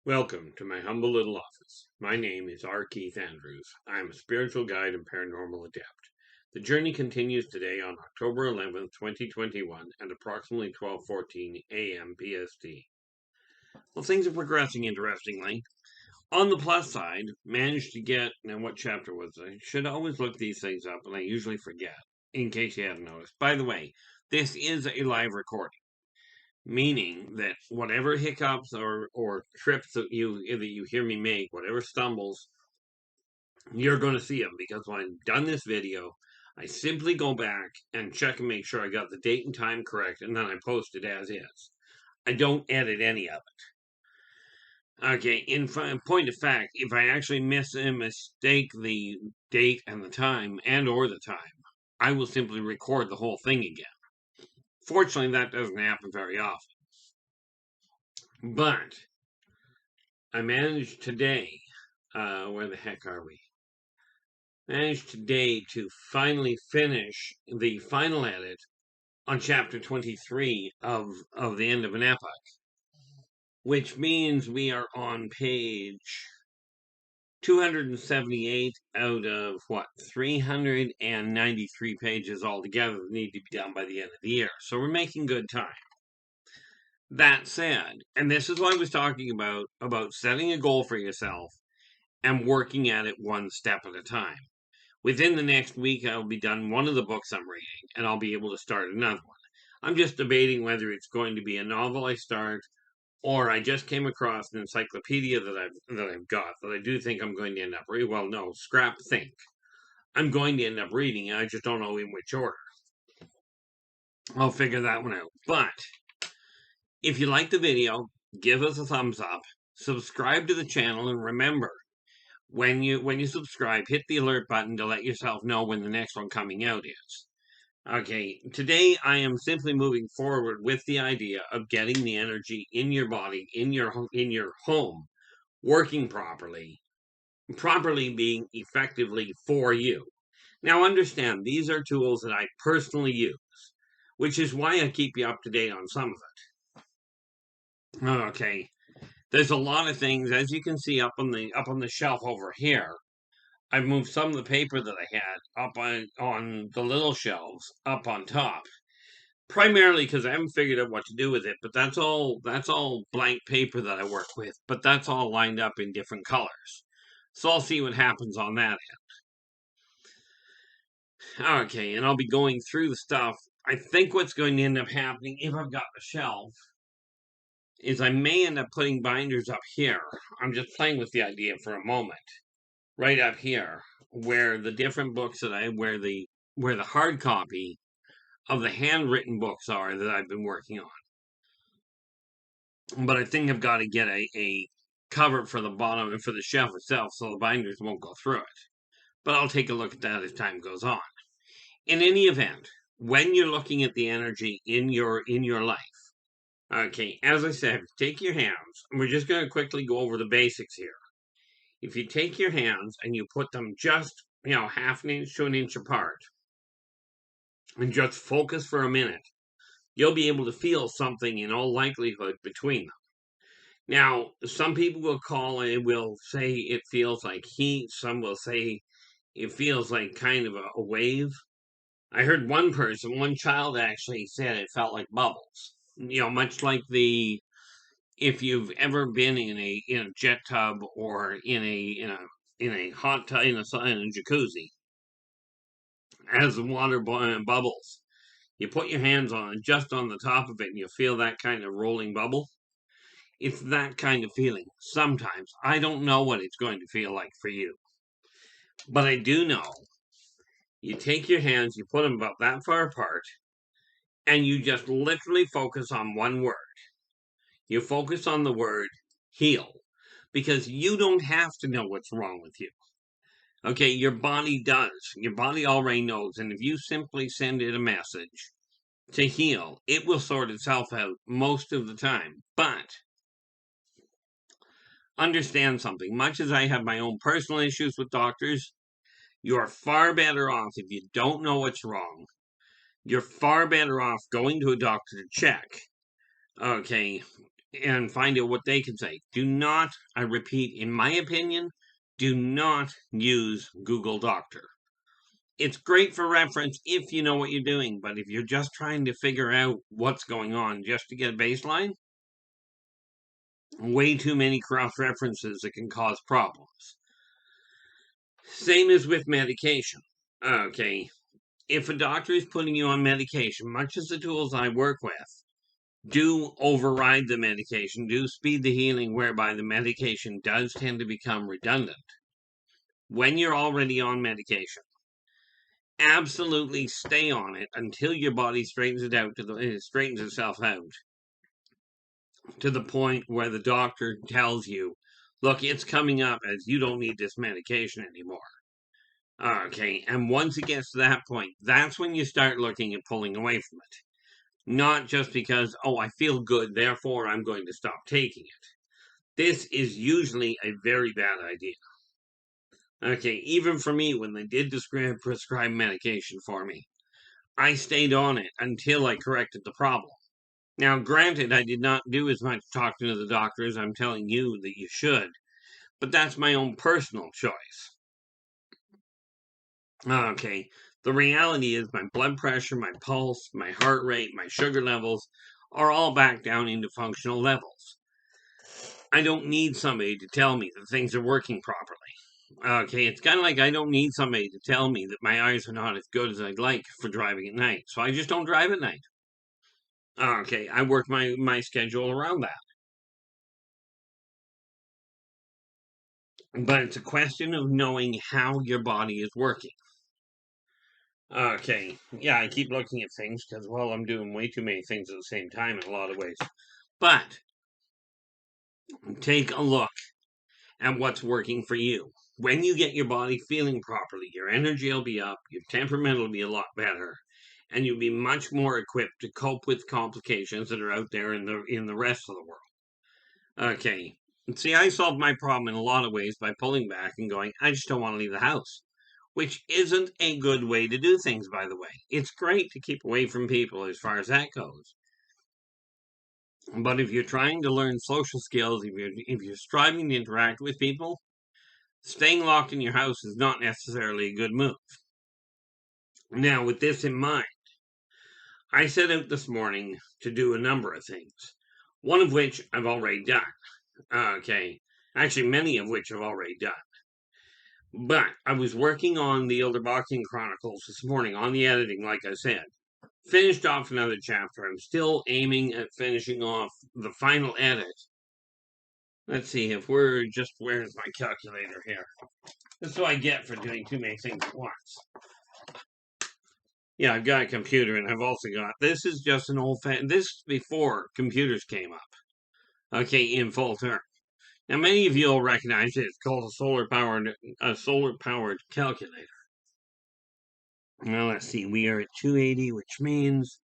Welcome to my humble little office. My name is R. Keith Andrews. I am a spiritual guide and paranormal adept. The journey continues today on October 11th, 2021 at approximately 12:14 a.m. PST. Well, things are progressing interestingly. On the plus side, managed to get, now what chapter was I? Should always look these things up, and I usually forget, in case you haven't noticed. By the way, this is a live recording, meaning that whatever hiccups or trips that you hear me make, whatever stumbles, you're going to see them, because when I'm done this video, I simply go back and check and make sure I got the date and time correct, and then I post it as is. I don't edit any of it. Okay, in point of fact, if I actually mistake the date and the time or the time, I will simply record the whole thing again. Fortunately, that doesn't happen very often. But I managed today, where the heck are we? Managed today to finally finish the final edit on chapter 23 of The End of an Epoch, which means we are on page 278 out of 393 pages altogether that need to be done by the end of the year. So we're making good time. That said, and this is what I was talking about setting a goal for yourself and working at it one step at a time. Within the next week, I'll be done one of the books I'm reading, and I'll be able to start another one. I'm just debating whether it's going to be a novel I start, or I just came across an encyclopedia that I've got that I do think I'm going to end up reading. Well, no, scrap think. I'm going to end up reading, I just don't know in which order. I'll figure that one out. But if you like the video, give us a thumbs up, subscribe to the channel, and remember, when you subscribe, hit the alert button to let yourself know when the next one coming out is. Okay, today I am simply moving forward with the idea of getting the energy in your body, in your home, working properly being effectively for you. Now understand, these are tools that I personally use, which is why I keep you up to date on some of it. Okay, there's a lot of things, as you can see up on the shelf over here. I've moved some of the paper that I had up on the little shelves up on top, primarily because I haven't figured out what to do with it. But that's all blank paper that I work with. But that's all lined up in different colors, so I'll see what happens on that end. Okay, and I'll be going through the stuff. I think what's going to end up happening, if I've got the shelf, is I may end up putting binders up here. I'm just playing with the idea for a moment. Right up here, where the different books where the hard copy of the handwritten books are that I've been working on. But I think I've got to get a cover for the bottom and for the shelf itself so the binders won't go through it. But I'll take a look at that as time goes on. In any event, when you're looking at the energy in your life, okay, as I said, take your hands, and we're just going to quickly go over the basics here. If you take your hands and you put them just, half an inch to an inch apart, and just focus for a minute, you'll be able to feel something in all likelihood between them. Now, some people will say it feels like heat. Some will say it feels like kind of a wave. I heard one child actually said it felt like bubbles. Much like if you've ever been in a jet tub or in a hot tub in a jacuzzi, as the water bubbles, you put your hands on just on the top of it, and you feel that kind of rolling bubble. It's that kind of feeling. Sometimes I don't know what it's going to feel like for you, but I do know. You take your hands, you put them about that far apart, and you just literally focus on one word. You focus on the word heal, because you don't have to know what's wrong with you. Okay, your body does. Your body already knows, and if you simply send it a message to heal, it will sort itself out most of the time. But understand something. Much as I have my own personal issues with doctors, you're far better off if you don't know what's wrong. You're far better off going to a doctor to check. Okay, and find out what they can say. Do not, I repeat, in my opinion, do not use Google Doctor. It's great for reference if you know what you're doing, but if you're just trying to figure out what's going on just to get a baseline, way too many cross references that can cause problems. Same as with medication. Okay, if a doctor is putting you on medication, much as the tools I work with, do override the medication, do speed the healing, whereby the medication does tend to become redundant. When you're already on medication, absolutely stay on it until your body straightens itself out to the point where the doctor tells you, look, it's coming up as you don't need this medication anymore. Okay, and once it gets to that point, that's when you start looking at pulling away from it. Not just because, oh, I feel good, therefore I'm going to stop taking it. This is usually a very bad idea. Okay, even for me, when they did prescribe medication for me, I stayed on it until I corrected the problem. Now, granted, I did not do as much talking to the doctor as I'm telling you that you should, but that's my own personal choice. Okay, the reality is my blood pressure, my pulse, my heart rate, my sugar levels are all back down into functional levels. I don't need somebody to tell me that things are working properly. Okay, it's kind of like I don't need somebody to tell me that my eyes are not as good as I'd like for driving at night, so I just don't drive at night. Okay, I work my schedule around that. But it's a question of knowing how your body is working. Okay, yeah, I keep looking at things because, well, I'm doing way too many things at the same time in a lot of ways. But take a look at what's working for you. When you get your body feeling properly, your energy will be up, your temperament will be a lot better, and you'll be much more equipped to cope with complications that are out there in the rest of the world. Okay. See, I solved my problem in a lot of ways by pulling back and going, I just don't want to leave the house. Which isn't a good way to do things, by the way. It's great to keep away from people as far as that goes. But if you're trying to learn social skills, if you're striving to interact with people, staying locked in your house is not necessarily a good move. Now, with this in mind, I set out this morning to do a number of things, one of which I've already done. Okay, actually, many of which I've already done. But I was working on the Yldrbac Chronicles this morning on the editing, like I said. Finished off another chapter. I'm still aiming at finishing off the final edit. Let's see if where's my calculator here? This is what I get for doing too many things at once. Yeah, I've got a computer, and I've also got, this is just an this is before computers came up. Okay, in full term. Now, many of you will recognize it. It's called a solar-powered calculator. Now, let's see. We are at 280, which means,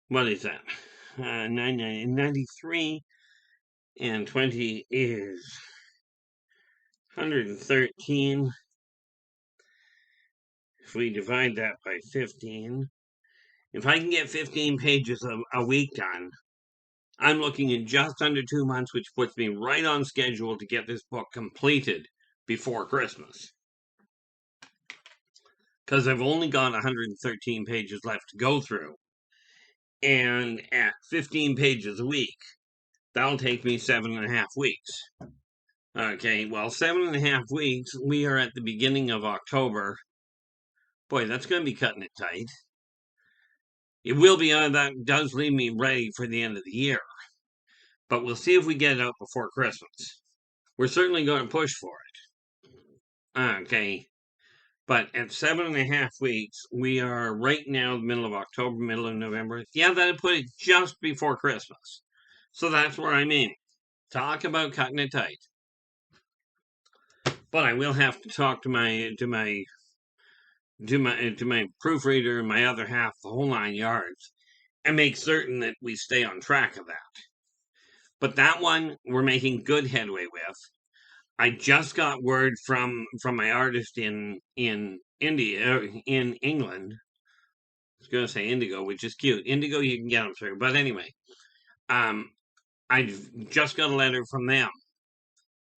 what is that? 93 and 20 is 113. If we divide that by 15, if I can get 15 pages a week done, I'm looking at just under 2 months, which puts me right on schedule to get this book completed before Christmas. Because I've only got 113 pages left to go through. And at 15 pages a week, that'll take me 7.5 weeks. Okay, well, 7.5 weeks, we are at the beginning of October. Boy, that's going to be cutting it tight. It will be, that does leave me ready for the end of the year. But we'll see if we get it out before Christmas. We're certainly going to push for it. Okay. But at 7.5 weeks, we are right now, the middle of October, middle of November. Yeah, that'd put it just before Christmas. So that's where I'm aiming. Talk about cutting it tight. But I will have to talk to my proofreader and my other half, the whole 9 yards, and make certain that we stay on track of that. But that one we're making good headway with. I just got word from my artist in India, in England. I was going to say Indigo, which is cute. Indigo, you can get them through. But anyway, I've just got a letter from them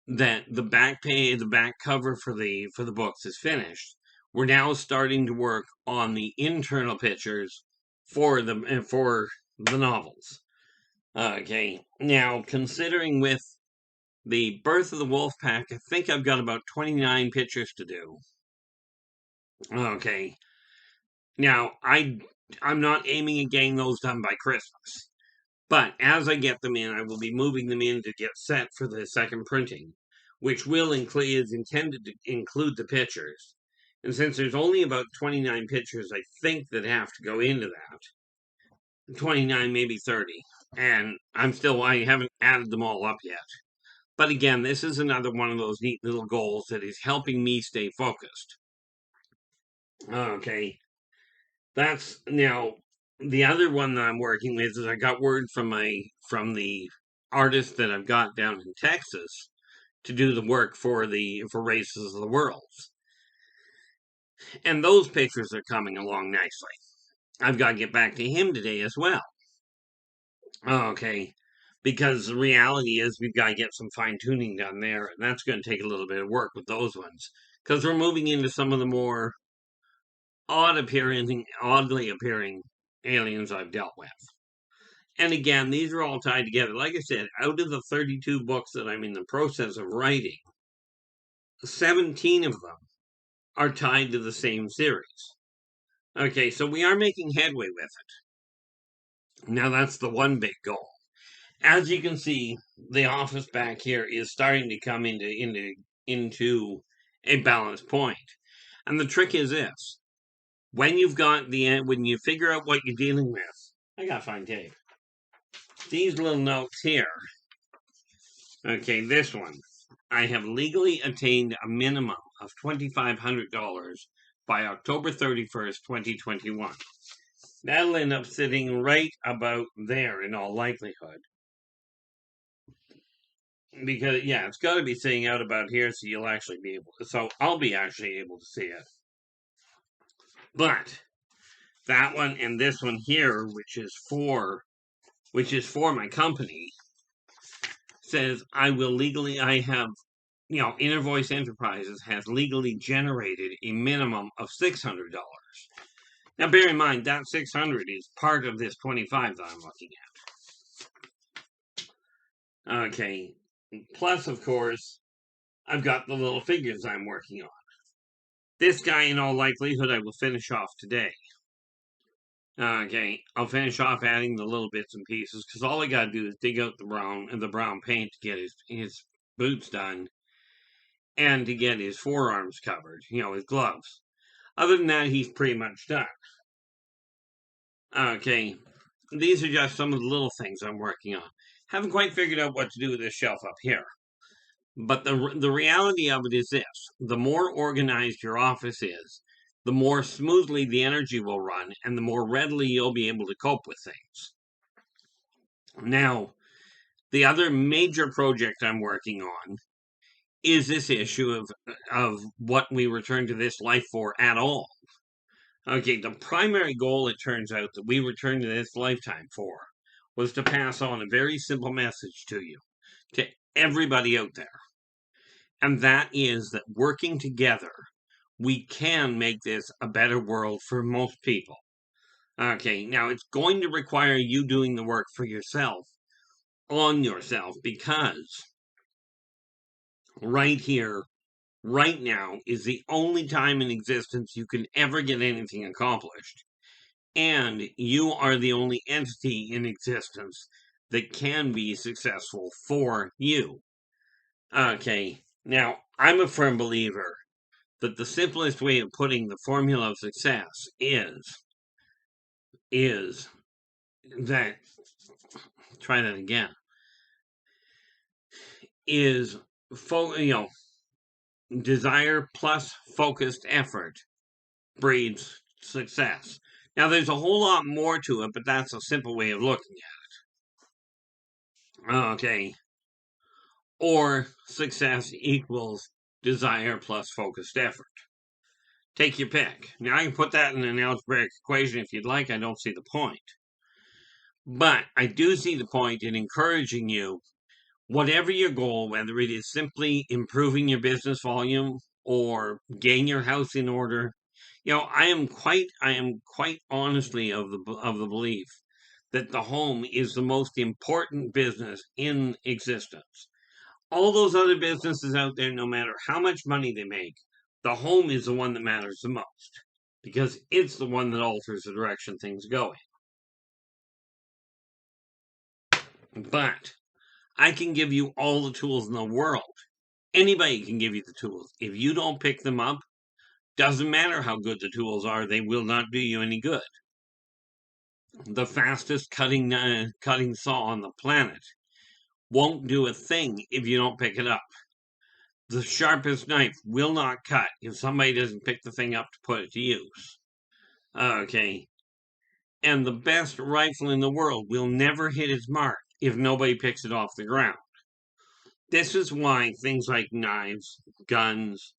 that the back page, the back cover for the books is finished. We're now starting to work on the internal pictures for the novels. Okay, now considering with the Birth of the Wolf Pack, I think I've got about 29 pictures to do. Okay, now I'm not aiming at getting those done by Christmas, but as I get them in, I will be moving them in to get set for the second printing, which is intended to include the pictures. And since there's only about 29 pictures, I think that have to go into that. 29, maybe 30. And I haven't added them all up yet. But again, this is another one of those neat little goals that is helping me stay focused. Okay. That's now the other one that I'm working with is I got word from the artist that I've got down in Texas to do the work for Races of the Worlds. And those pictures are coming along nicely. I've got to get back to him today as well. Okay. Because the reality is we've got to get some fine tuning done there, and that's going to take a little bit of work with those ones. Because we're moving into some of the more oddly appearing aliens I've dealt with. And again, these are all tied together. Like I said, out of the 32 books that I'm in the process of writing, 17 of them are tied to the same series. Okay, so we are making headway with it. Now that's the one big goal. As you can see, the office back here is starting to come into a balanced point. And the trick is this. When you figure out what you're dealing with, I gotta find tape. These little notes here. Okay, this one. I have legally attained a minimum of $2,500 by October 31st, 2021. That'll end up sitting right about there in all likelihood. Because, yeah, it's got to be sitting out about here so I'll be actually able to see it. But that one and this one here, which is for my company, says Inner Voice Enterprises has legally generated a minimum of $600. Now, bear in mind, that $600 is part of this $25 that I'm looking at. Okay. Plus, of course, I've got the little figures I'm working on. This guy, in all likelihood, I will finish off today. Okay, I'll finish off adding the little bits and pieces, because all I gotta do is dig out the brown paint to get his boots done, and to get his forearms covered, his gloves. Other than that, he's pretty much done. Okay, these are just some of the little things I'm working on. Haven't quite figured out what to do with this shelf up here. But the reality of it is this. The more organized your office is, the more smoothly the energy will run, and the more readily you'll be able to cope with things. Now, the other major project I'm working on is this issue of what we return to this life for at all. Okay, the primary goal, it turns out, that we returned to this lifetime for was to pass on a very simple message to you, to everybody out there. And that is that working together, we can make this a better world for most people. Okay, now it's going to require you doing the work for yourself, on yourself, because right here, right now, is the only time in existence you can ever get anything accomplished. And you are the only entity in existence that can be successful for you. Okay, now, I'm a firm believer that the simplest way of putting the formula of success is that, try that again, is, desire plus focused effort breeds success. Now, there's a whole lot more to it, but that's a simple way of looking at it. Okay. Or success equals desire plus focused effort. Take your pick. Now, I can put that in an algebraic equation if you'd like. I don't see the point. But I do see the point in encouraging you, whatever your goal, whether it is simply improving your business volume or getting your house in order. I am quite honestly of the belief that the home is the most important business in existence. All those other businesses out there, no matter how much money they make, the home is the one that matters the most because it's the one that alters the direction things go in. But I can give you all the tools in the world. Anybody can give you the tools. If you don't pick them up, doesn't matter how good the tools are, they will not do you any good. The fastest cutting saw on the planet won't do a thing if you don't pick it up. The sharpest knife will not cut if somebody doesn't pick the thing up to put it to use. Okay. And the best rifle in the world will never hit its mark if nobody picks it off the ground. This is why things like knives, guns,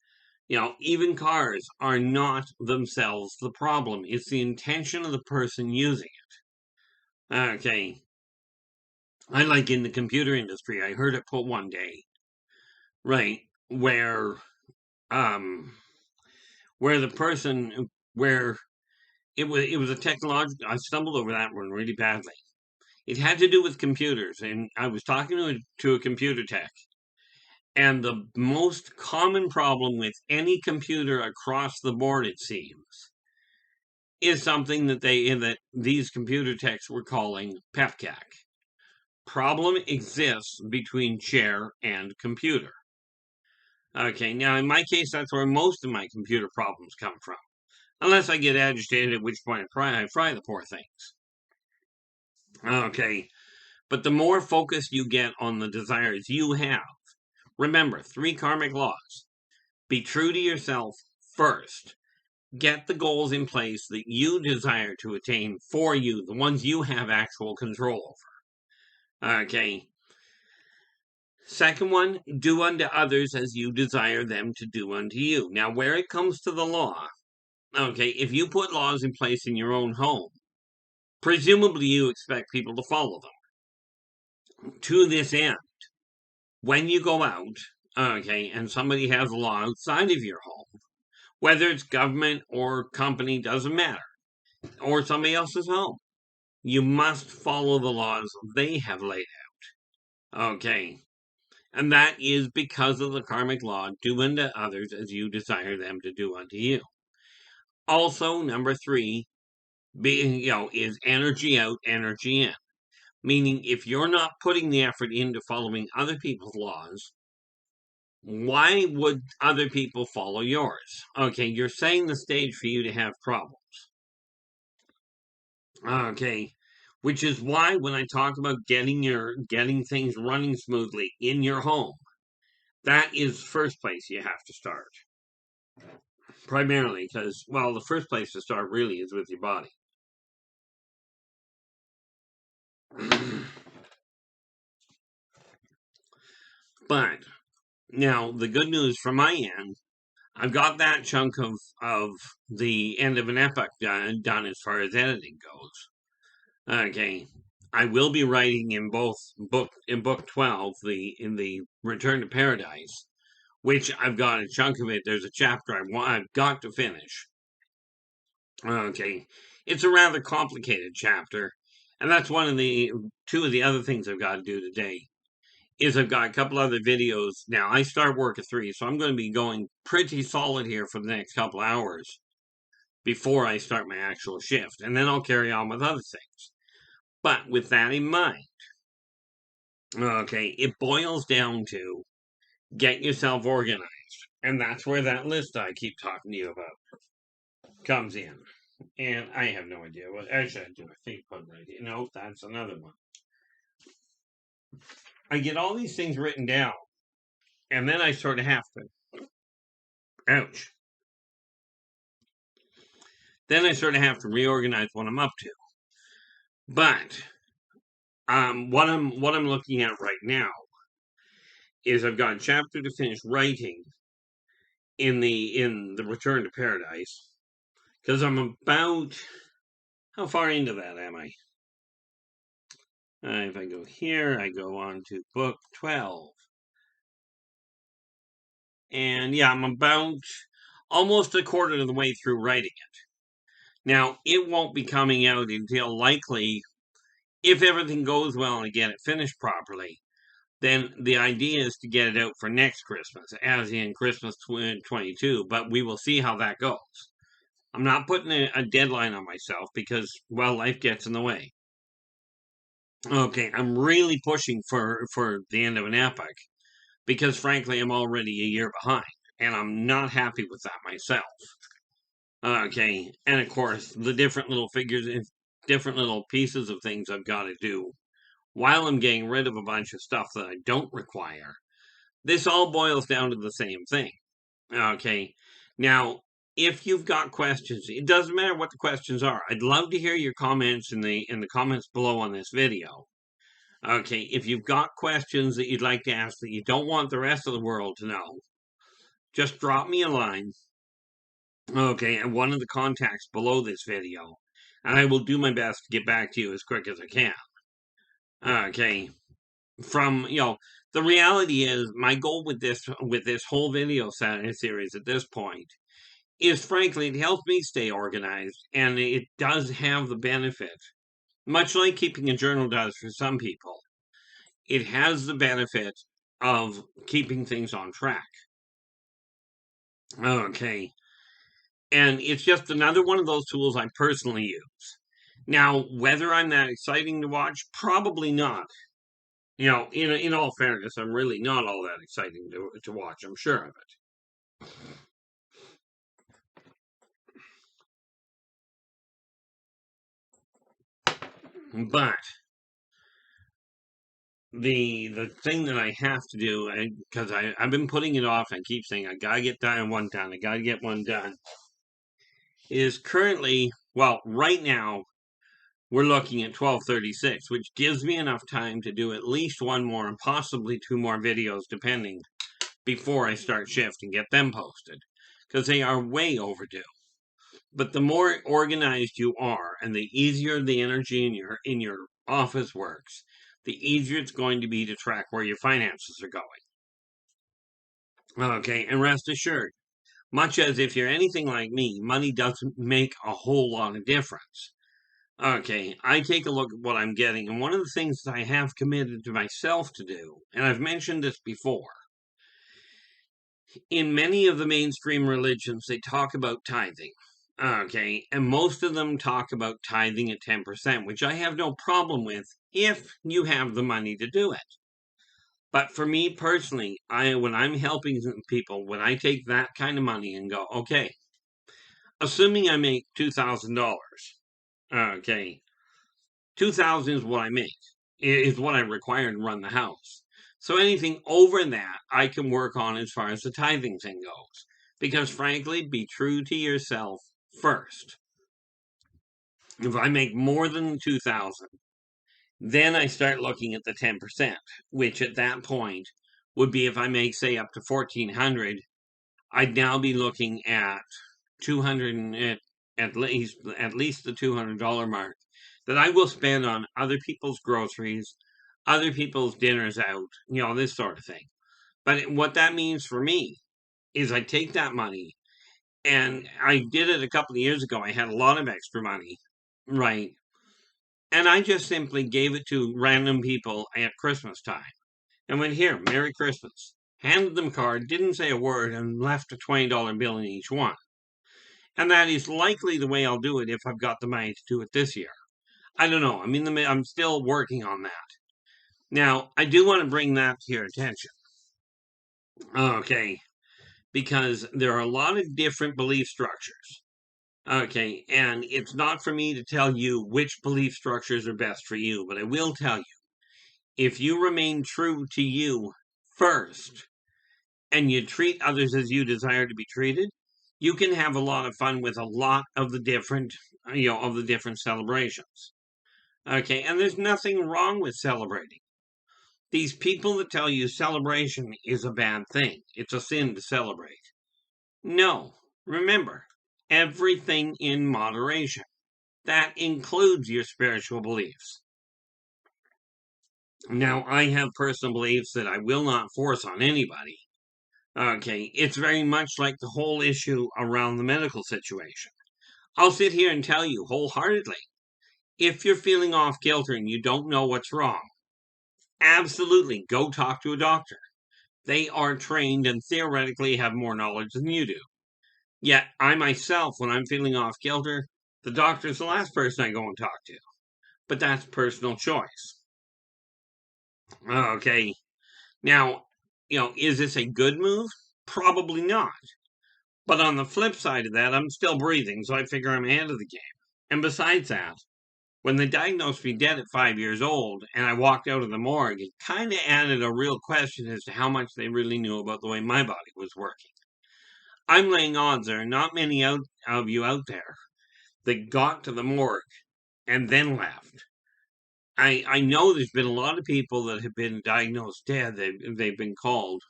even cars are not themselves the problem. It's the intention of the person using it. Okay. I like in the computer industry, I heard it put one day, right, um where the person where it was a technological. I stumbled over that one really badly. It had to do with computers, and I was talking to a computer tech, and the most common problem with any computer across the board, it seems, is something that these computer techs were calling pepcac. Problem exists between chair and computer. Okay, now in my case, that's where most of my computer problems come from. Unless I get agitated, at which point I fry the poor things. Okay, but the more focused you get on the desires you have, remember 3 karmic laws. Be true to yourself first. Get the goals in place that you desire to attain for you, the ones you have actual control over. Okay. Second one, do unto others as you desire them to do unto you. Now, where it comes to the law, okay, if you put laws in place in your own home, presumably you expect people to follow them. To this end, when you go out, okay, and somebody has a law outside of your home, whether it's government or company, doesn't matter, or somebody else's home, you must follow the laws they have laid out. Okay. And that is because of the karmic law, do unto others as you desire them to do unto you. Also, number 3, is energy out, energy in. Meaning, if you're not putting the effort into following other people's laws, why would other people follow yours? Okay, you're setting the stage for you to have problems. Okay, which is why when I talk about getting things running smoothly in your home, that is first place you have to start. Primarily because, well, the first place to start really is with your body. But now the good news from my end, I've got that chunk of the end of an epoch done as far as editing goes. Okay, I will be writing in book 12, in the Return to Paradise, which I've got a chunk of it. There's a chapter I've got to finish. Okay, it's a rather complicated chapter, and that's two of the other things I've got to do today. Is I've got a couple other videos. Now, I start work at 3, so I'm going to be going pretty solid here for the next couple hours before I start my actual shift, and then I'll carry on with other things. But with that in mind, okay, it boils down to get yourself organized, and that's where that list I keep talking to you about comes in. And I have no idea what I should do. I think put right here. No, that's another one. I get all these things written down, and then I sort of have to. Ouch. Then I sort of have to reorganize what I'm up to. But what I'm looking at right now is I've got a chapter to finish writing in the Return to Paradise, because I'm about, how far into that am I? If I go here, I go on to book 12. And yeah, I'm about almost a quarter of the way through writing it. Now, it won't be coming out until likely, if everything goes well and I get it finished properly, then the idea is to get it out for next Christmas, as in Christmas 2022, but we will see how that goes. I'm not putting a deadline on myself because, well, life gets in the way. Okay, I'm really pushing for the end of an epic because, frankly, I'm already a year behind, and I'm not happy with that myself. Okay, and of course, the different little figures and different little pieces of things I've got to do while I'm getting rid of a bunch of stuff that I don't require. This all boils down to the same thing. Okay, now, if you've got questions, it doesn't matter what the questions are. I'd love to hear your comments in the comments below on this video. Okay, if you've got questions that you'd like to ask that you don't want the rest of the world to know, just drop me a line. Okay, and one of the contacts below this video, and I will do my best to get back to you as quick as I can. Okay, the reality is my goal with this whole video series at this point is, frankly, it helps me stay organized, and it does have the benefit, much like keeping a journal does for some people, it has the benefit of keeping things on track. Okay, and it's just another one of those tools I personally use. Now, whether I'm that exciting to watch, probably not. In all fairness, I'm really not all that exciting to watch. I'm sure of it. But the thing that I have to do, because I've been putting it off, I keep saying I gotta get one done, I gotta get one done, is currently, well, right now, we're looking at 12:36, which gives me enough time to do at least one more and possibly two more videos, depending, before I start shift and get them posted, because they are way overdue. But the more organized you are, and the easier the energy in your office works, the easier it's going to be to track where your finances are going. Okay, and rest assured, much as if you're anything like me, money doesn't make a whole lot of difference. Okay, I take a look at what I'm getting, and one of the things that I have committed to myself to do, and I've mentioned this before, in many of the mainstream religions, they talk about tithing. Okay, and most of them talk about tithing at 10%, which I have no problem with if you have the money to do it. But for me personally, when I'm helping people, when I take that kind of money and go, okay, assuming I make $2,000, okay, 2,000 is what I make, is what I require to run the house. So anything over that, I can work on as far as the tithing thing goes. Because frankly, be true to yourself first. If I make more than 2,000, then I start looking at the 10%, which at that point would be if I make, say, up to 1,400, I'd now be looking at 200, at least the $200 mark that I will spend on other people's groceries, other people's dinners out, this sort of thing. But what that means for me is I take that money, and I did it a couple of years ago. I had a lot of extra money, right? And I just simply gave it to random people at Christmas time. And went, here, Merry Christmas. Handed them a card, didn't say a word, and left a $20 bill in each one. And that is likely the way I'll do it if I've got the money to do it this year. I don't know. I'm still working on that. Now, I do want to bring that to your attention. Okay. Because there are a lot of different belief structures. Okay. And it's not for me to tell you which belief structures are best for you, but I will tell you, if you remain true to you first and you treat others as you desire to be treated, you can have a lot of fun with a lot of the different, celebrations. Okay, and there's nothing wrong with celebrating. These people that tell you celebration is a bad thing, it's a sin to celebrate. No, remember, everything in moderation. That includes your spiritual beliefs. Now, I have personal beliefs that I will not force on anybody. Okay, it's very much like the whole issue around the medical situation. I'll sit here and tell you wholeheartedly, if you're feeling off kilter and you don't know what's wrong, absolutely go talk to a doctor. They are trained and theoretically have more knowledge than you do. Yet, I myself, when I'm feeling off kilter, the doctor's the last person I go and talk to. But that's personal choice. Okay, now, is this a good move? Probably not. But on the flip side of that, I'm still breathing, so I figure I'm ahead of the game. And besides that, when they diagnosed me dead at 5 years old and I walked out of the morgue, it kind of added a real question as to how much they really knew about the way my body was working. I'm laying odds there are not many of you out there that got to the morgue and then left. I know there's been a lot of people that have been diagnosed dead. They've been called,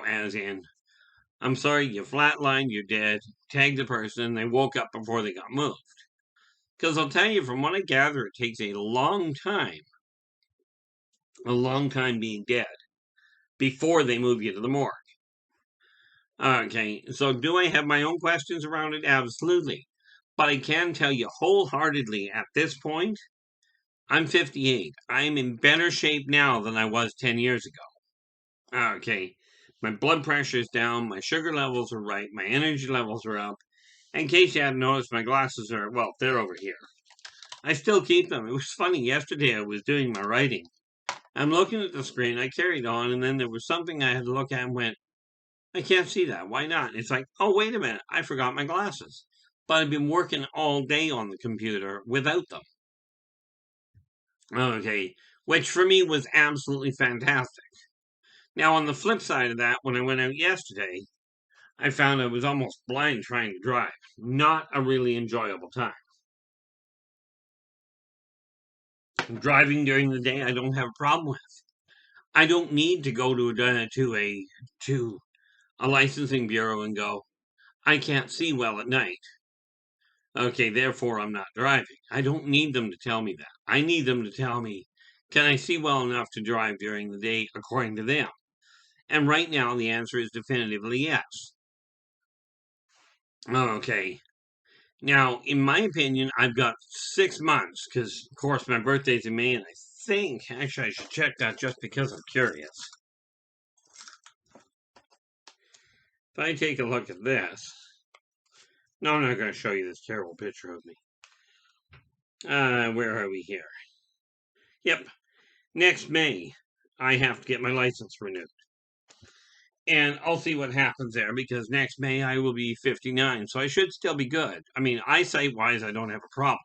as in, I'm sorry, you flatlined, you're dead, tagged the person, they woke up before they got moved. Because I'll tell you, from what I gather, it takes a long time being dead before they move you to the morgue. Okay, so do I have my own questions around it? Absolutely. But I can tell you wholeheartedly at this point, I'm 58. I'm in better shape now than I was 10 years ago. Okay, my blood pressure is down, my sugar levels are right, my energy levels are up. In case you hadn't noticed, my glasses are, well, they're over here. I still keep them. It was funny, yesterday I was doing my writing. I'm looking at the screen, I carried on, and then there was something I had to look at and went, I can't see that. Why not? And it's like, oh, wait a minute. I forgot my glasses. But I've been working all day on the computer without them. Okay. Which for me was absolutely fantastic. Now, on the flip side of that, when I went out yesterday, I found I was almost blind trying to drive. Not a really enjoyable time. Driving during the day, I don't have a problem with. I don't need to go to a licensing bureau and go, I can't see well at night. Okay, therefore I'm not driving. I don't need them to tell me that. I need them to tell me, can I see well enough to drive during the day according to them? And right now the answer is definitively yes. Okay. Now, in my opinion, I've got 6 months because, of course, my birthday's in May, and I think, actually, I should check that just because I'm curious. If I take a look at this, no, I'm not going to show you this terrible picture of me. Where are we here? Yep. Next May, I have to get my license renewed. And I'll see what happens there because next May I will be 59, so I should still be good. I mean, eyesight-wise, I don't have a problem.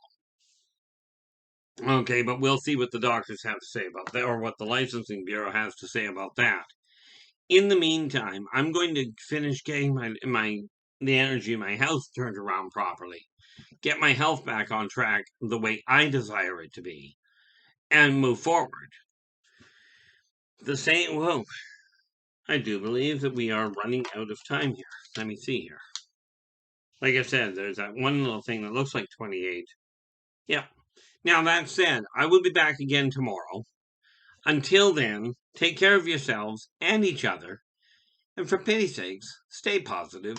Okay, but we'll see what the doctors have to say about that, or what the licensing bureau has to say about that. In the meantime, I'm going to finish getting the energy in my health turned around properly, get my health back on track the way I desire it to be, and move forward. Whoa, I do believe that we are running out of time here. Let me see here. Like I said, there's that one little thing that looks like 28. Yep. Now, that said, I will be back again tomorrow. Until then, take care of yourselves and each other. And for pity's sakes, stay positive.